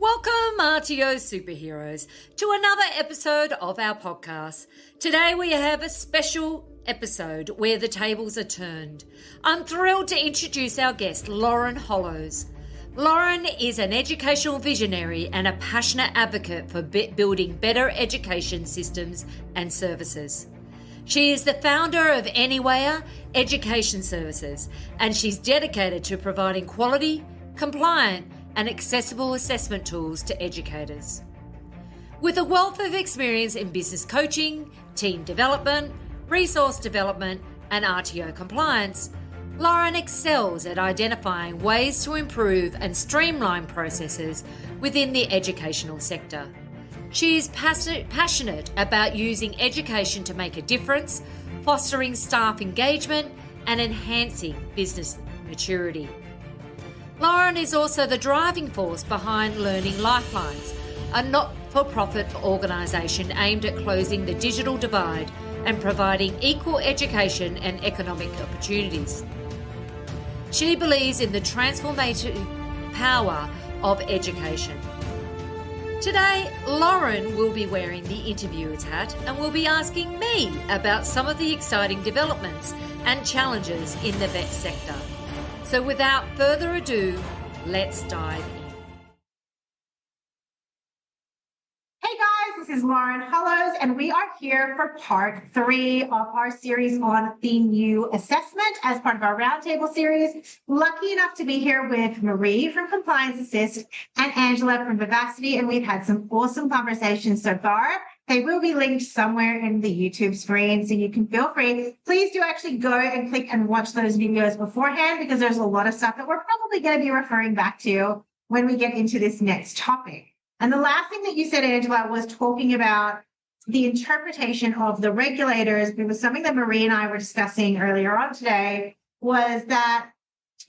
Welcome, RTO superheroes, to another episode of our podcast. Today we have a special episode where the tables are turned. I'm thrilled to introduce our guest, Boon-Hollows. Lauren is an educational visionary and a passionate advocate for building better education systems and services. She is the founder of Aniwaya Education Services, and she's dedicated to providing quality, compliant, and accessible assessment tools to educators. With a wealth of experience in business coaching, team development, resource development, and RTO compliance, Lauren excels at identifying ways to improve and streamline processes within the educational sector. She is passionate about using education to make a difference, fostering staff engagement, and enhancing business maturity. Lauren is also the driving force behind Learning Lifelines, a not-for-profit organisation aimed at closing the digital divide and providing equal education and economic opportunities. She believes in the transformative power of education. Today, Lauren will be wearing the interviewer's hat and will be asking me about some of the exciting developments and challenges in the vet sector. So without further ado, let's dive in. Hey guys, this is Boon-Hollows, and we are here for part 3 of our series on the new assessment as part of our Roundtable Series. Lucky enough to be here with Maree from Compliance Assist and Angela from Vivacity, and we've had some awesome conversations so far. They will be linked somewhere in the YouTube screen, so you can feel free. Please do actually go and click and watch those videos beforehand, because there's a lot of stuff that we're probably going to be referring back to when we get into this next topic. And the last thing that you said, Angela, was talking about the interpretation of the regulators. It was something that Maree and I were discussing earlier on today, was that,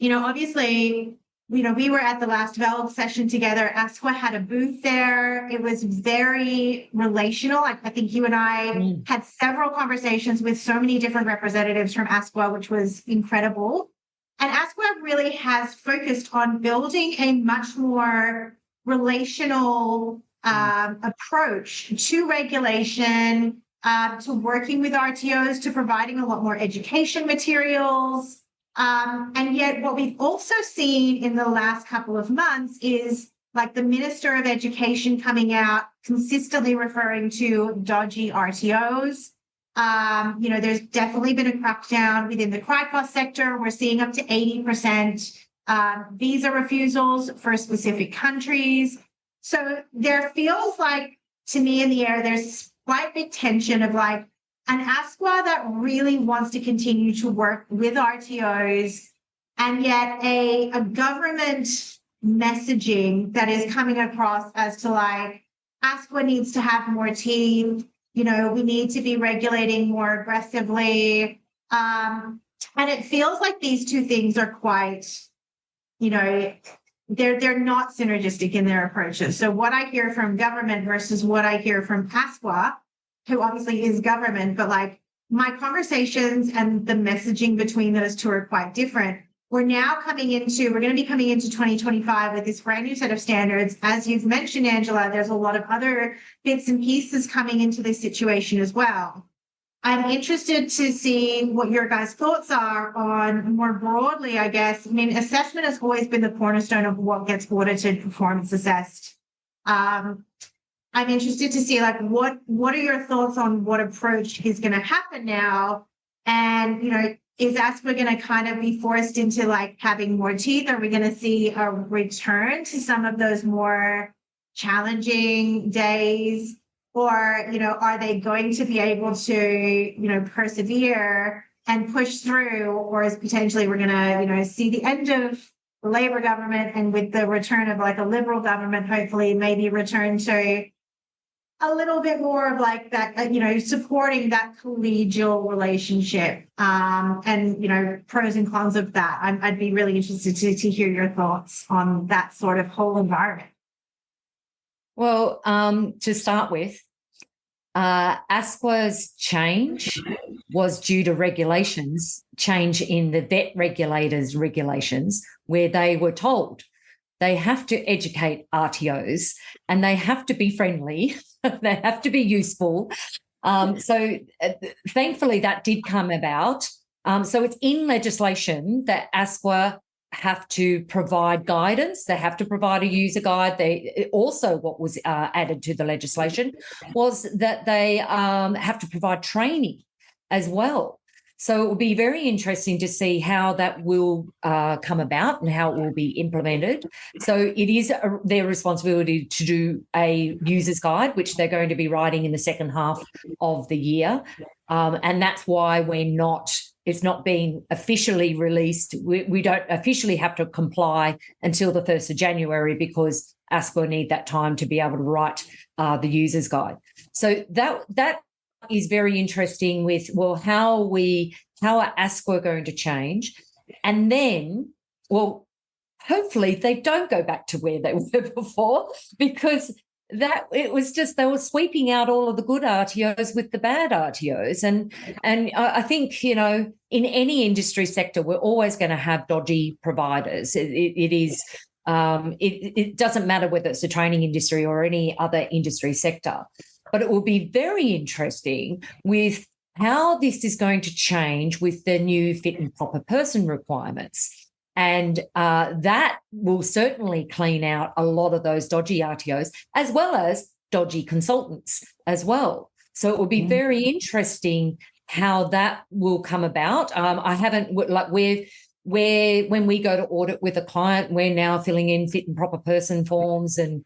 obviously, we were at the last Develop session together. ASQA had a booth there. It was very relational. I think you and I had several conversations with so many different representatives from ASQA, which was incredible. And ASQA really has focused on building a much more relational approach to regulation, to working with RTOs, to providing a lot more education materials. And yet what we've also seen in the last couple of months is like the Minister of Education coming out consistently referring to dodgy RTOs. There's definitely been a crackdown within the CRICOS sector. We're seeing up to 80% visa refusals for specific countries. So there feels like, to me in the air, there's quite big tension of like, an ASQA that really wants to continue to work with RTOs, and yet a government messaging that is coming across as to like, ASQA needs to have more teeth, we need to be regulating more aggressively. And it feels like these two things are quite, they're not synergistic in their approaches. So what I hear from government versus what I hear from ASQA, who obviously is government, but like my conversations and the messaging between those two are quite different. We're going to be coming into 2025 with this brand new set of standards. As you've mentioned, Angela, there's a lot of other bits and pieces coming into this situation as well. I'm interested to see what your guys' thoughts are on, more broadly, I guess. I mean, assessment has always been the cornerstone of what gets audited, performance assessed. I'm interested to see, like, what are your thoughts on what approach is going to happen now? And, is ASQA going to kind of be forced into, like, having more teeth? Are we going to see a return to some of those more challenging days? Or, are they going to be able to, persevere and push through? Or is potentially we're going to, see the end of the Labor government, and with the return of, like, a Liberal government, hopefully maybe return to a little bit more of like that, supporting that collegial relationship, and, pros and cons of that. I'd be really interested to hear your thoughts on that sort of whole environment. Well, to start with, ASQA's change was due to change in the vet regulators' regulations, where they were told they have to educate RTOs, and they have to be friendly. They have to be useful. So thankfully that did come about. So it's in legislation that ASQA have to provide guidance. They have to provide a user guide. They also, what was added to the legislation was that they have to provide training as well. So it will be very interesting to see how that will come about and how it will be implemented. So it is their responsibility to do a user's guide, which they're going to be writing in the second half of the year. And that's why it's not being officially released. We don't officially have to comply until the 1st of January because ASQA need that time to be able to write the user's guide. So that is very interesting with, well, how are ASQA going to change? And then, well, hopefully they don't go back to where they were before, because that it was just they were sweeping out all of the good RTOs with the bad RTOs. And I think, in any industry sector, we're always going to have dodgy providers. It doesn't matter whether it's the training industry or any other industry sector. But it will be very interesting with how this is going to change with the new fit and proper person requirements. And that will certainly clean out a lot of those dodgy RTOs, as well as dodgy consultants as well. So it will be very interesting how that will come about. I haven't, when we go to audit with a client, we're now filling in fit and proper person forms, and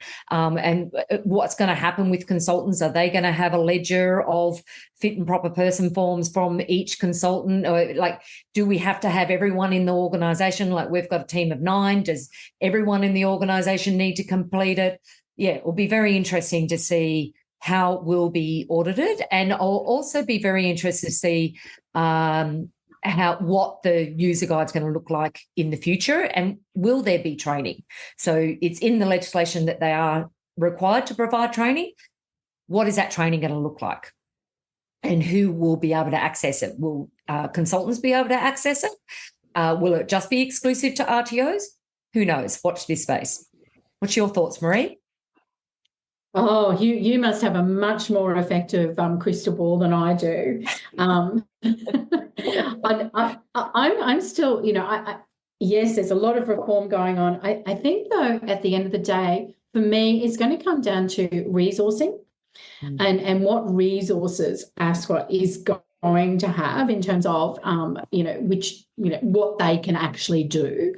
what's going to happen with consultants? Are they going to have a ledger of fit and proper person forms from each consultant? Or do we have to have everyone in the organisation? Like, we've got a team of 9. Does everyone in the organisation need to complete it? Yeah, it will be very interesting to see how it will be audited, and I'll also be very interested to see what the user guide is going to look like in the future, and will there be training? So it's in the legislation that they are required to provide training. What is that training going to look like? And who will be able to access it? Will consultants be able to access it? Will it just be exclusive to RTOs? Who knows? Watch this space. What's your thoughts, Maree? Oh, you must have a much more effective crystal ball than I do. I'm still, yes, there's a lot of reform going on. I think, though, at the end of the day, for me, it's going to come down to resourcing and what resources ASQA is going to have in terms of, what they can actually do.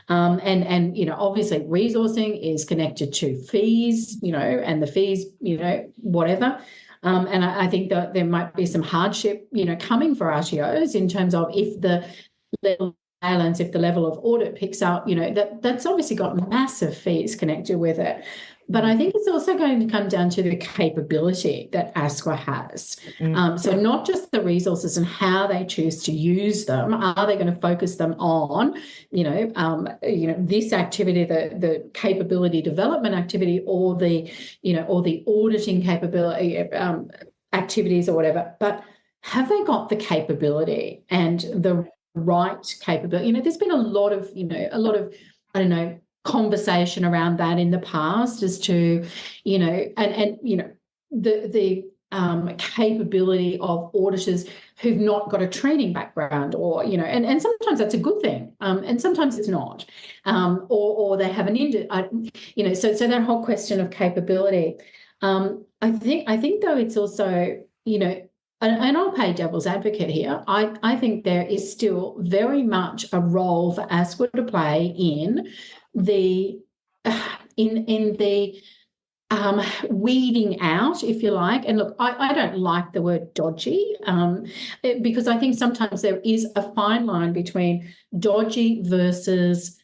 And obviously resourcing is connected to fees, and the fees, whatever. And I think that there might be some hardship, coming for RTOs in terms of if the level of audit picks up, that's obviously got massive fees connected with it. But I think it's also going to come down to the capability that ASQA has. So not just the resources and how they choose to use them. Are they going to focus them on, this activity, the capability development activity, or the auditing capability activities or whatever? But have they got the capability and the right capability? There's been a lot of conversation around that in the past as to, the capability of auditors who've not got a training background, or, and sometimes that's a good thing, and sometimes it's not, or they have so that whole question of capability. I think though it's also, and I'll play devil's advocate here. I think there is still very much a role for ASQA to play in the weeding out, if you like. And look, I don't like the word dodgy, because I think sometimes there is a fine line between dodgy versus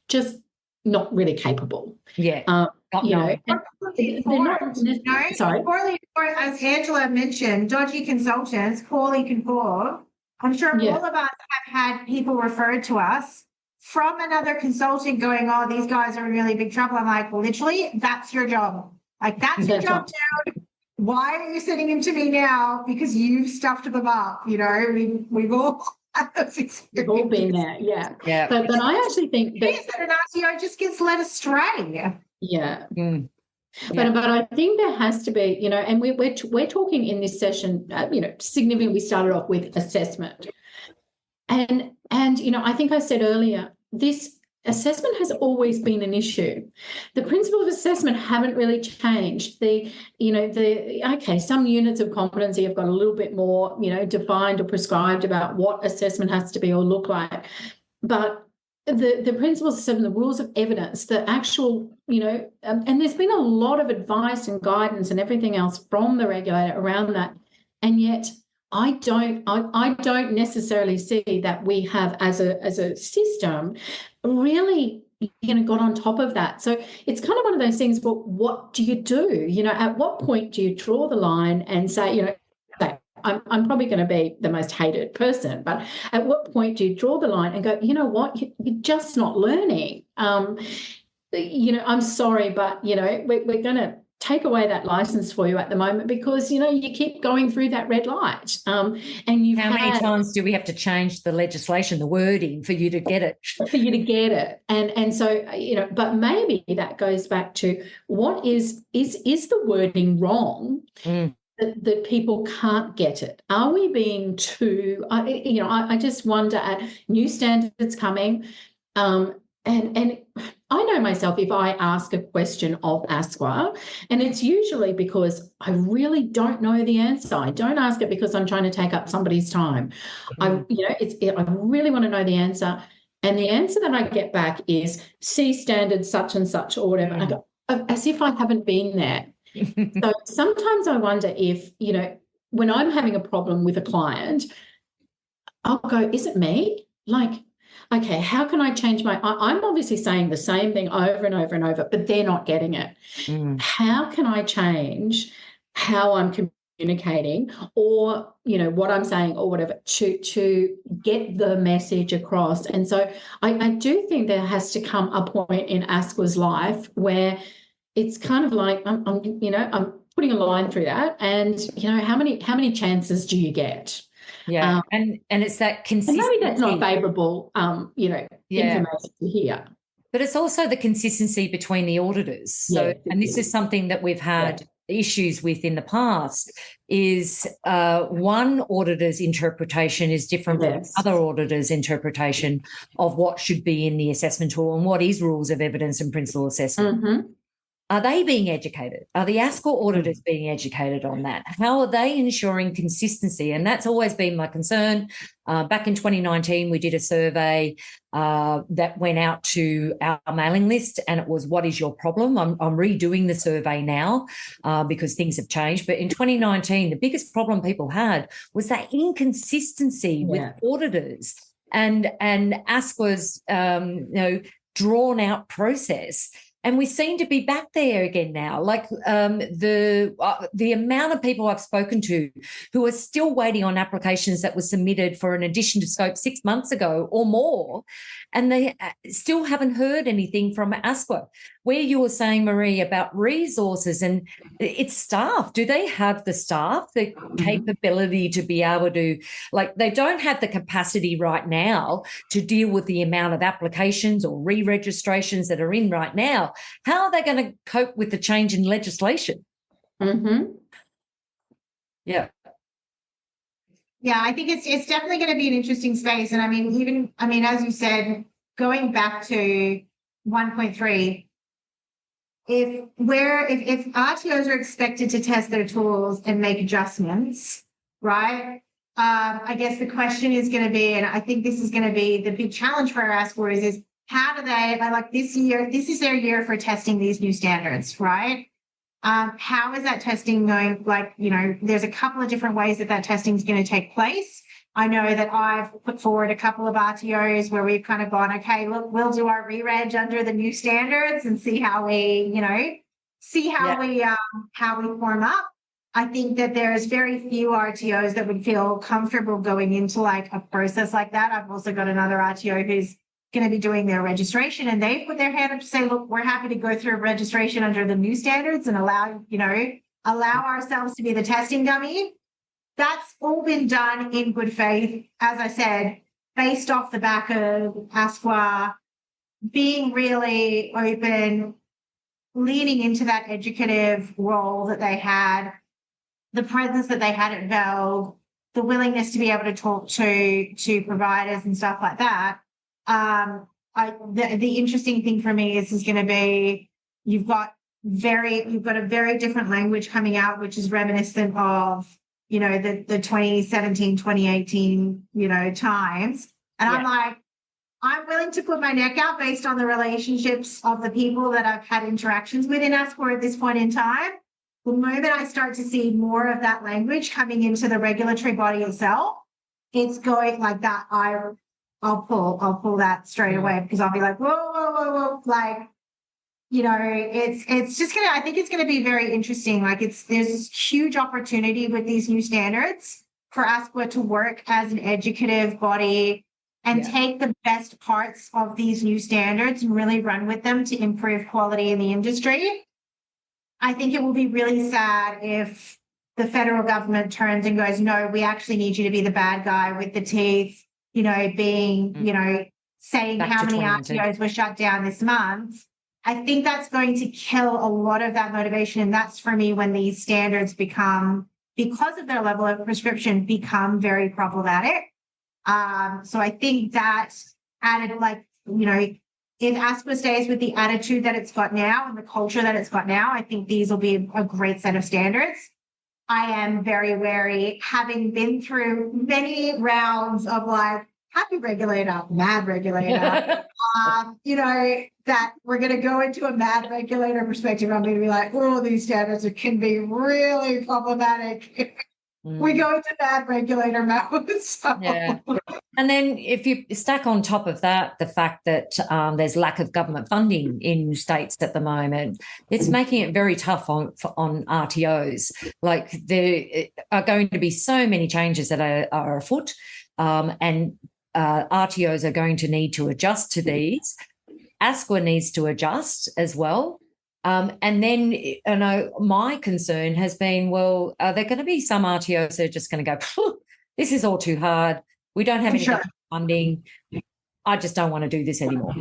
just not really capable. Yeah. They're not. Sorry. As Angela mentioned, dodgy consultants, poorly conformed. I'm sure all of us have had people referred to us from another consultant going, oh, these guys are in really big trouble. I'm like, well, literally, that's your job. That's your job, dude. Why are you sitting into me now? Because you've stuffed them up. We've all We've all been there, yeah. Yeah. But I actually think that an RTO just gets led astray. yeah. Mm. Yeah. But I think there has to be, and we're talking in this session, significantly. We started off with assessment, and I think I said earlier, this assessment has always been an issue. The principles of assessment haven't really changed. Some units of competency have got a little bit more, defined or prescribed about what assessment has to be or look like, but the principles of assessment, the rules of evidence, the actual, and there's been a lot of advice and guidance and everything else from the regulator around that, and yet I don't necessarily see that we have as a system really got on top of that. So it's kind of one of those things, but what do you do? At what point do you draw the line and say, I'm probably going to be the most hated person, but at what point do you draw the line and go, you know what, you're just not learning? I'm sorry, but, we're going to take away that license for you at the moment because, you keep going through that red light. And how many times do we have to change the legislation, the wording for you to get it? For you to get it. And so, but maybe that goes back to what is the wording wrong? That people can't get it? Are we being too, I just wonder at new standards coming, and I know myself, if I ask a question of ASQA, and it's usually because I really don't know the answer. I don't ask it because I'm trying to take up somebody's time. I really want to know the answer. And the answer that I get back is C standard such and such or whatever. I go, as if I haven't been there. So sometimes I wonder if, when I'm having a problem with a client, I'll go, is it me? Like, okay, how can I change I'm obviously saying the same thing over and over and over, but they're not getting it. How can I change how I'm communicating or, what I'm saying or whatever to get the message across? And so I do think there has to come a point in ASQA's life where it's kind of like I'm putting a line through that, and how many chances do you get? Yeah, and it's that consistency. And maybe that's not favourable, information to hear. But it's also the consistency between the auditors. So, and this is something that we've had issues with in the past. Is one auditor's interpretation is different from other auditors' interpretation of what should be in the assessment tool and what is rules of evidence and principal assessment. Are they being educated? Are the ASQA auditors being educated on that? How are they ensuring consistency? And that's always been my concern. Back in 2019, we did a survey that went out to our mailing list, and it was, what is your problem? I'm redoing the survey now because things have changed. But in 2019, the biggest problem people had was that inconsistency with auditors and ASQA's drawn out process. And we seem to be back there again now. Like the amount of people I've spoken to who are still waiting on applications that were submitted for an addition to scope 6 months ago or more, and they still haven't heard anything from ASQA. Where you were saying, Maree, about resources and its staff, do they have the staff, the capability to be able to, like, they don't have the capacity right now to deal with the amount of applications or re-registrations that are in right now. How are they going to cope with the change in legislation? Yeah. Yeah, I think it's definitely going to be an interesting space. And as you said, going back to 1.3, if RTOs are expected to test their tools and make adjustments, right? I guess the question is going to be, and I think this is going to be the big challenge for our ASQA is how do they, like this year, this is their year for testing these new standards, right? How is that testing going? Like, there's a couple of different ways that testing is going to take place. I know that I've put forward a couple of RTOs where we've kind of gone, okay, look, we'll do our re-reg under the new standards and see how we, how we form up. I think that there's very few RTOs that would feel comfortable going into like a process like that. I've also got another RTO who's going to be doing their registration, and they put their hand up to say, look, we're happy to go through registration under the new standards and allow ourselves to be the testing dummy. that's all been done in good faith, as I said, based off the back of ASQA being really open, leaning into that educative role that they had, the presence that they had at Valve, the willingness to be able to talk to providers and stuff like that. The interesting thing for me is going to be you've got a very different language coming out, which is reminiscent of, you know, the 2017, 2018, you know, times. And I'm like, I'm willing to put my neck out based on the relationships of the people that I've had interactions with in ASQA at this point in time. The moment I start to see more of that language coming into the regulatory body itself, it's going like that. I'll pull that straight away, because I'll be like, whoa, like, you know, it's just gonna, I think it's gonna be very interesting. Like there's huge opportunity with these new standards for ASQA to work as an educative body and take the best parts of these new standards and really run with them to improve quality in the industry. I think it will be really sad if the federal government turns and goes, no, we actually need you to be the bad guy with the teeth, you know, being, you know, saying Back how to many 2019. RTOs were shut down this month. I think that's going to kill a lot of that motivation. And that's for me when these standards become, because of their level of prescription, become very problematic. So I think that added, like, you know, if ASQA stays with the attitude that it's got now and the culture that it's got now, I think these will be a great set of standards. I am very wary, having been through many rounds of like happy regulator, mad regulator, you know, that we're going to go into a mad regulator perspective. I'm going to be like, oh, these standards can be really problematic. We go into bad regulator mode. So. Yeah. And then if you stack on top of that the fact that there's lack of government funding in states at the moment, it's making it very tough on RTOs. Like there are going to be so many changes that are afoot, and RTOs are going to need to adjust to these. ASQA needs to adjust as well. And then, you know, my concern has been, well, are there going to be some RTOs that are just going to go, this is all too hard. We don't have any funding. I just don't want to do this anymore.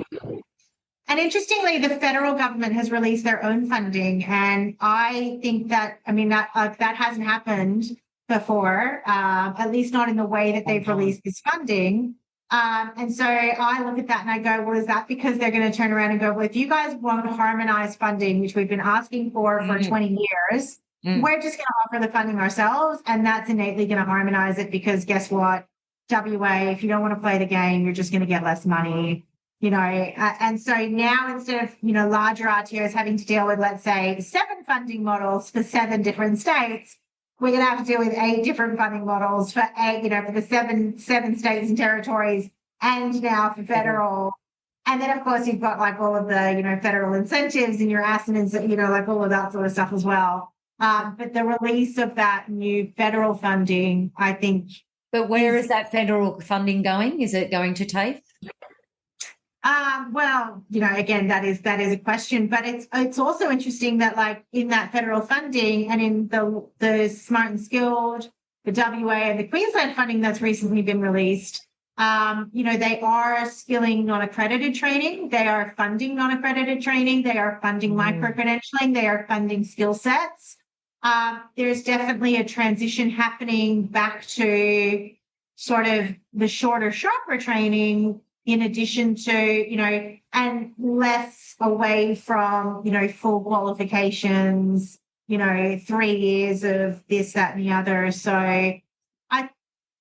And interestingly, the federal government has released their own funding. And I think that, I mean, that hasn't happened before, at least not in the way that they've released this funding. And so I look at that and I go, well, is that because they're going to turn around and go, well, if you guys won't harmonize funding, which we've been asking for 20 years, we're just going to offer the funding ourselves. And that's innately going to harmonize it, because guess what? WA, if you don't want to play the game, you're just going to get less money, you know. And so now, instead of, you know, larger RTOs having to deal with, let's say, 7 funding models for 7 different states, we're going to have to deal with 8 different funding models for 8, you know, for the seven states and territories, and now for federal. And then, of course, you've got like all of the, you know, federal incentives and your assonance, you know, like all of that sort of stuff as well. But the release of that new federal funding, I think. But where is that federal funding going? Is it going to TAFE? Well, you know, again, that is a question, but it's also interesting that, like, in that federal funding and in the Smart and Skilled, the WA and the Queensland funding that's recently been released, you know, they are skilling non-accredited training, they are funding non-accredited training, they are funding micro-credentialing, they are funding skill sets. There's definitely a transition happening back to sort of the shorter, sharper training, in addition to, you know, and less away from, you know, full qualifications, you know, 3 years of this, that, and the other. So I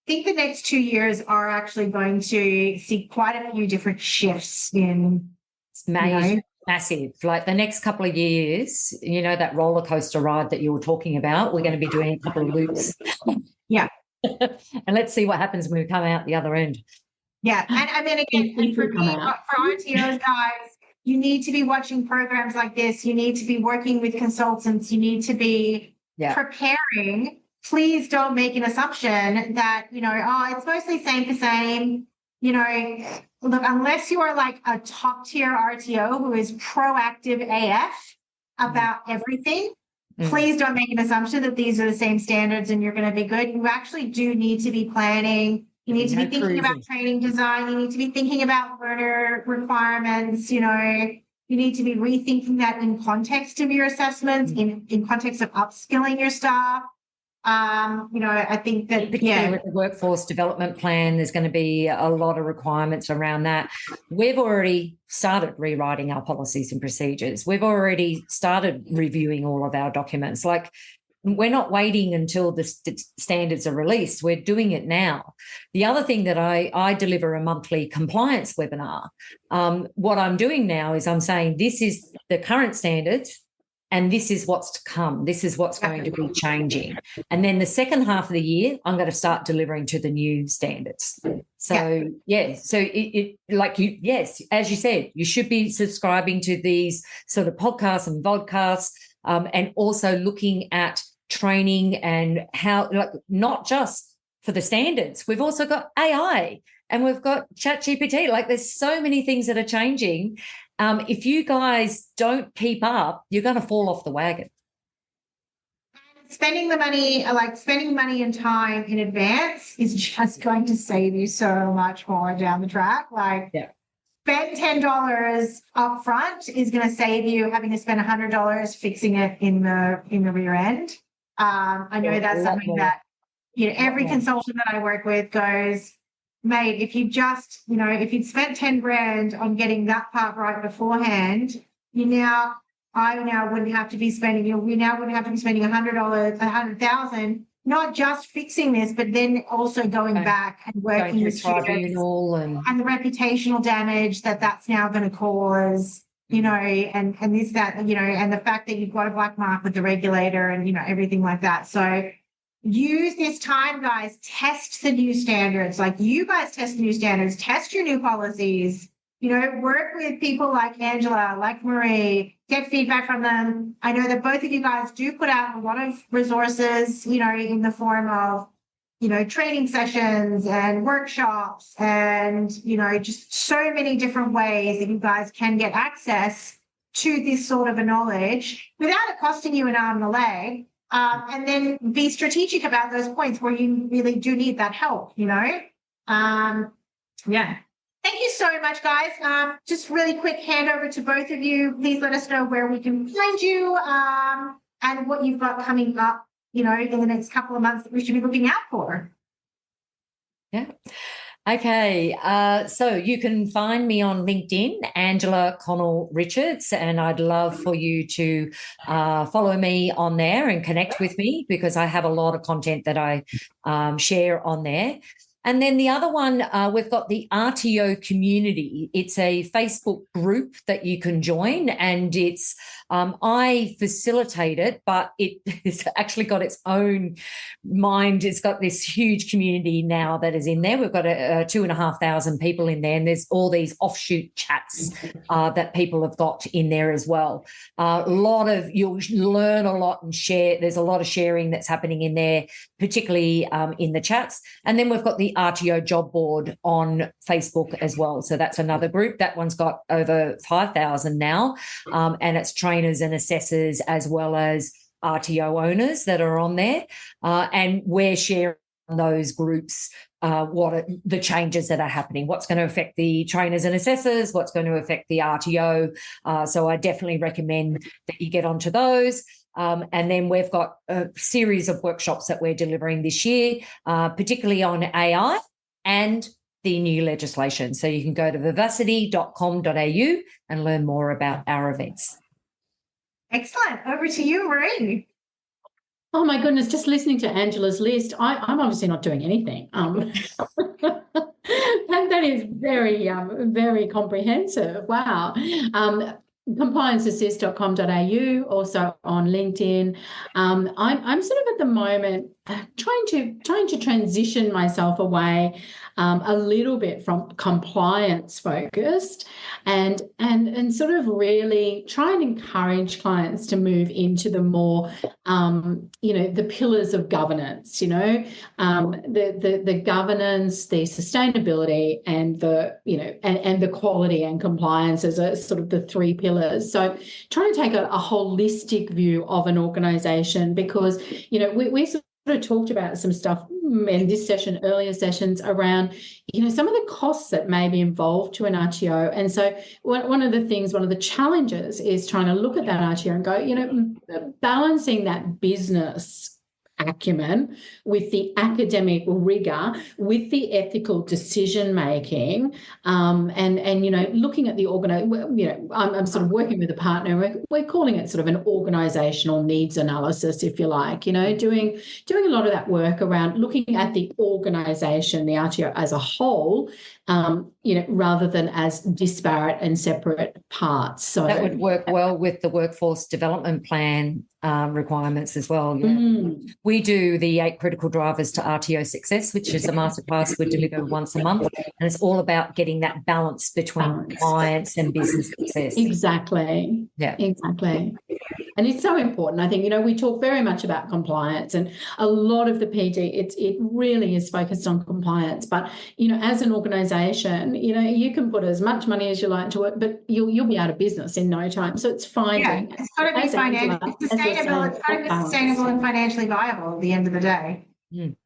think the next 2 years are actually going to see quite a few different shifts in. It's massive. Like the next couple of years, you know, that roller coaster ride that you were talking about, we're going to be doing a couple of loops. Yeah. And let's see what happens when we come out the other end. Yeah. And I mean, again, for me, for RTOs, guys, you need to be watching programs like this. You need to be working with consultants. You need to be preparing. Please don't make an assumption that, you know, oh, it's mostly same for same. You know, look, unless you are like a top tier RTO who is proactive AF about everything, Please don't make an assumption that these are the same standards and you're going to be good. You actually do need to be planning. You need to be thinking about training design. You need to be thinking about learner requirements. You need to be rethinking that in context of your assessments, in context of upskilling your staff. I think that, particularly with the workforce development plan, there's going to be a lot of requirements around that. We've already started rewriting our policies and procedures. We've already started reviewing all of our documents. Like, we're not waiting until the standards are released. We're doing it now. The other thing that I deliver a monthly compliance webinar. What I'm doing now is I'm saying this is the current standards, and this is what's to come. This is what's going to be changing. And then the second half of the year, I'm going to start delivering to the new standards. So, yes, as you said, you should be subscribing to these sort of podcasts and vodcasts, and also looking at training and how, like, not just for the standards. We've also got AI and we've got ChatGPT. Like, there's so many things that are changing. If you guys don't keep up, you're going to fall off the wagon. Spending money and time in advance is just going to save you so much more down the track. Spend $10 up front is going to save you having to spend $100 fixing it in the rear end. I know that's something that every consultant that I work with goes, mate, if you'd spent 10 grand on getting that part right beforehand, we now wouldn't have to be spending $100, $100,000, not just fixing this, but then also going back and working with tribunal and the reputational damage that's now going to cause, and this, that, and the fact that you've got a black mark with the regulator and, everything like that. So use this time, guys. Test the new standards. Like, you guys test the new standards, test your new policies, work with people like Angela, like Maree, get feedback from them. I know that both of you guys do put out a lot of resources, in the form of, training sessions and workshops and, just so many different ways that you guys can get access to this sort of a knowledge without it costing you an arm and a leg. And then be strategic about those points where you really do need that help, Thank you so much, guys. Just really quick handover to both of you. Please let us know where we can find you, and what you've got coming up, in the next couple of months that we should be looking out for. Yeah. Okay, so you can find me on LinkedIn, Angela Connell-Richards, and I'd love for you to follow me on there and connect with me, because I have a lot of content that I share on there. And then the other one, we've got the RTO community. It's a Facebook group that you can join, and it's I facilitate it, but it's actually got its own mind. It's got this huge community now that is in there. We've got 2,500 people in there, and there's all these offshoot chats that people have got in there as well. You'll learn a lot and share. There's a lot of sharing that's happening in there, particularly in the chats. And then we've got the RTO job board on Facebook as well. So that's another group. That one's got over 5,000 now, and it's trainers and assessors as well as RTO owners that are on there. And we're sharing those groups the changes that are happening, what's going to affect the trainers and assessors, what's going to affect the RTO. So I definitely recommend that you get onto those. And then we've got a series of workshops that we're delivering this year, particularly on AI and the new legislation. So you can go to vivacity.com.au and learn more about our events. Excellent. Over to you, Maree. Oh my goodness, just listening to Angela's list, I'm obviously not doing anything. That is very, very comprehensive. Wow. Complianceassist.com.au, also on LinkedIn. I'm sort of at the moment trying to transition myself away a little bit from compliance focused and sort of really try and encourage clients to move into the more the pillars of governance, the governance, the sustainability, and the and the quality and compliance as a sort of the three pillars pillars. So trying to take a holistic view of an organisation, because, you know, we sort of talked about some stuff in this session, earlier sessions, around, you know, some of the costs that may be involved to an RTO. And so one of the challenges is trying to look at that RTO and go, you know, balancing that business acumen with the academic rigor, with the ethical decision making, and you know, looking at the I'm sort of working with a partner. We're calling it sort of an organizational needs analysis, if you like. You know, doing a lot of that work around looking at the organization, the RTO as a whole, you know, rather than as disparate and separate parts. So that would work well with the workforce development plan requirements as well. Yeah. We do the 8 critical drivers to RTO success, which is a masterclass we deliver once a month, and it's all about getting that balance between clients and business success. Exactly. Yeah. Exactly. And it's so important. I think, you know, we talk very much about compliance, and a lot of the PD, it really is focused on compliance. But, you know, as an organisation, you know, you can put as much money as you like to it, but you'll be out of business in no time. So it's finding. Yeah, it's got to be sustainable. It's got to be sustainable and financially viable at the end of the day,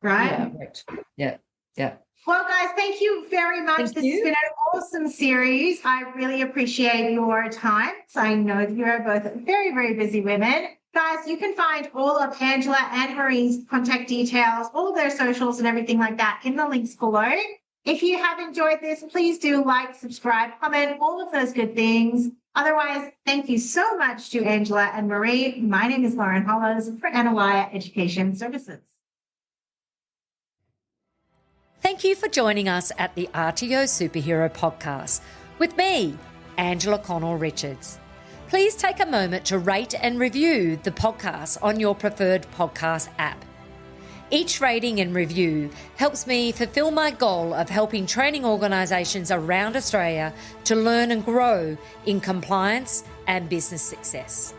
right? Yeah. Well, guys, thank you very much. This has been an awesome series. I really appreciate your time. So I know that you are both very, very busy women. Guys, you can find all of Angela and Maree's contact details, all of their socials and everything like that in the links below. If you have enjoyed this, please do like, subscribe, comment, all of those good things. Otherwise, thank you so much to Angela and Maree. My name is Boon-Hollows for Aniwaya Education Services. Thank you for joining us at the RTO Superhero Podcast with me, Angela Connell-Richards. Please take a moment to rate and review the podcast on your preferred podcast app. Each rating and review helps me fulfill my goal of helping training organisations around Australia to learn and grow in compliance and business success.